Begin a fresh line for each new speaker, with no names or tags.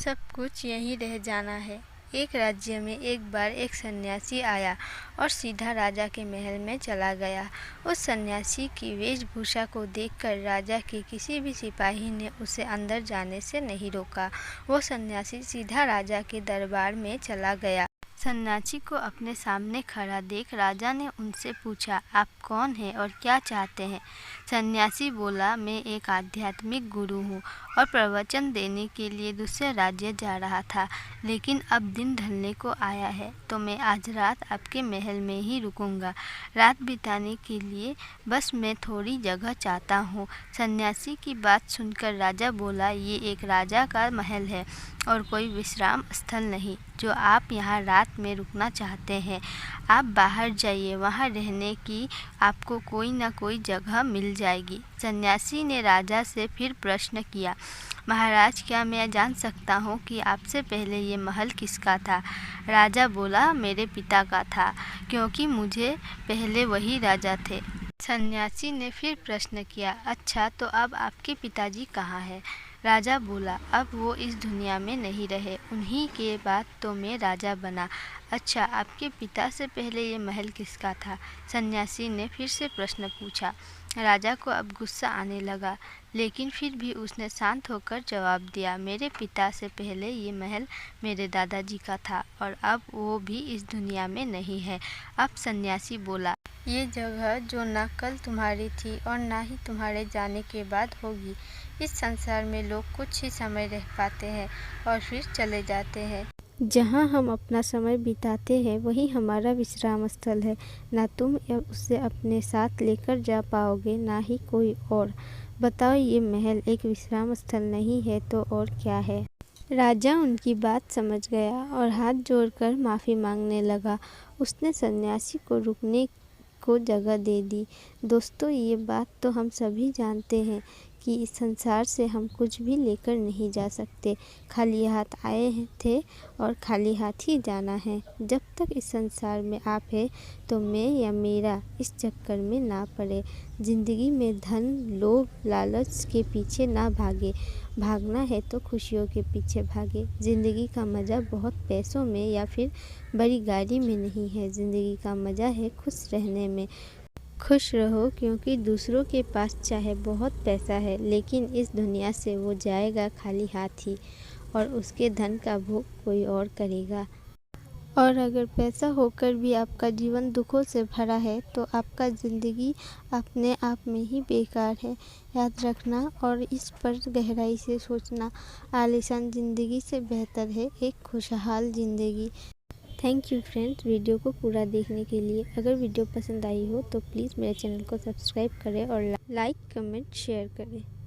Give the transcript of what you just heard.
सब कुछ यहीं रह जाना है। एक राज्य में एक बार एक सन्यासी आया और सीधा राजा के महल में चला गया। उस सन्यासी की वेशभूषा को देखकर राजा के किसी भी सिपाही ने उसे अंदर जाने से नहीं रोका। वो सन्यासी सीधा राजा के दरबार में चला गया। सन्यासी को अपने सामने खड़ा देख राजा ने उनसे पूछा, आप कौन हैं और क्या चाहते हैं? सन्यासी बोला, मैं एक आध्यात्मिक गुरु हूँ और प्रवचन देने के लिए दूसरे राज्य जा रहा था, लेकिन अब दिन ढलने को आया है तो मैं आज रात आपके महल में ही रुकूंगा। रात बिताने के लिए बस मैं थोड़ी जगह चाहता हूँ। सन्यासी की बात सुनकर राजा बोला, ये एक राजा का महल है और कोई विश्राम स्थल नहीं जो आप यहाँ रात में रुकना चाहते हैं। आप बाहर जाइए, वहाँ रहने की आपको कोई ना कोई जगह मिल जाएगी। सन्यासी ने राजा से फिर प्रश्न किया, महाराज क्या मैं जान सकता हूँ कि आपसे पहले ये महल किसका था? राजा बोला, मेरे पिता का था, क्योंकि मुझे पहले वही राजा थे। सन्यासी ने फिर प्रश्न किया, अच्छा तो अब आपके पिताजी कहाँ हैं? राजा बोला, अब वो इस दुनिया में नहीं रहे, उन्हीं के बाद तो मैं राजा बना। अच्छा, आपके पिता से पहले ये महल किसका था? सन्यासी ने फिर से प्रश्न पूछा। राजा को अब गुस्सा आने लगा, लेकिन फिर भी उसने शांत होकर जवाब दिया, मेरे पिता से पहले ये महल मेरे दादाजी का था और अब वो भी इस दुनिया में नहीं है। अब सन्यासी बोला, ये जगह जो ना कल तुम्हारी थी और ना ही तुम्हारे जाने के बाद होगी। इस संसार में लोग कुछ ही समय रह पाते हैं और फिर चले जाते हैं। जहाँ हम अपना समय बिताते हैं वही हमारा विश्राम स्थल है। ना तुम उसे अपने साथ लेकर जा पाओगे, ना ही कोई और। बताओ, ये महल एक विश्राम स्थल नहीं है तो और क्या है? राजा उनकी बात समझ गया और हाथ जोड़कर माफ़ी मांगने लगा। उसने सन्यासी को रुकने को जगह दे दी। दोस्तों, ये बात तो हम सभी जानते हैं कि इस संसार से हम कुछ भी लेकर नहीं जा सकते। खाली हाथ आए थे और खाली हाथ ही जाना है। जब तक इस संसार में आप हैं तो मैं या मेरा इस चक्कर में ना पड़े। ज़िंदगी में धन, लोभ, लालच के पीछे ना भागे। भागना है तो खुशियों के पीछे भागे। ज़िंदगी का मज़ा बहुत पैसों में या फिर बड़ी गाड़ी में नहीं है। ज़िंदगी का मज़ा है खुश रहने में। खुश रहो, क्योंकि दूसरों के पास चाहे बहुत पैसा है, लेकिन इस दुनिया से वो जाएगा खाली हाथ ही और उसके धन का भोग कोई और करेगा। और अगर पैसा होकर भी आपका जीवन दुखों से भरा है तो आपका ज़िंदगी अपने आप में ही बेकार है। याद रखना और इस पर गहराई से सोचना। आलीशान ज़िंदगी से बेहतर है एक खुशहाल ज़िंदगी। थैंक यू फ्रेंड्स, वीडियो को पूरा देखने के लिए। अगर वीडियो पसंद आई हो तो प्लीज़ मेरे चैनल को सब्सक्राइब करें और लाइक, कमेंट, शेयर करें।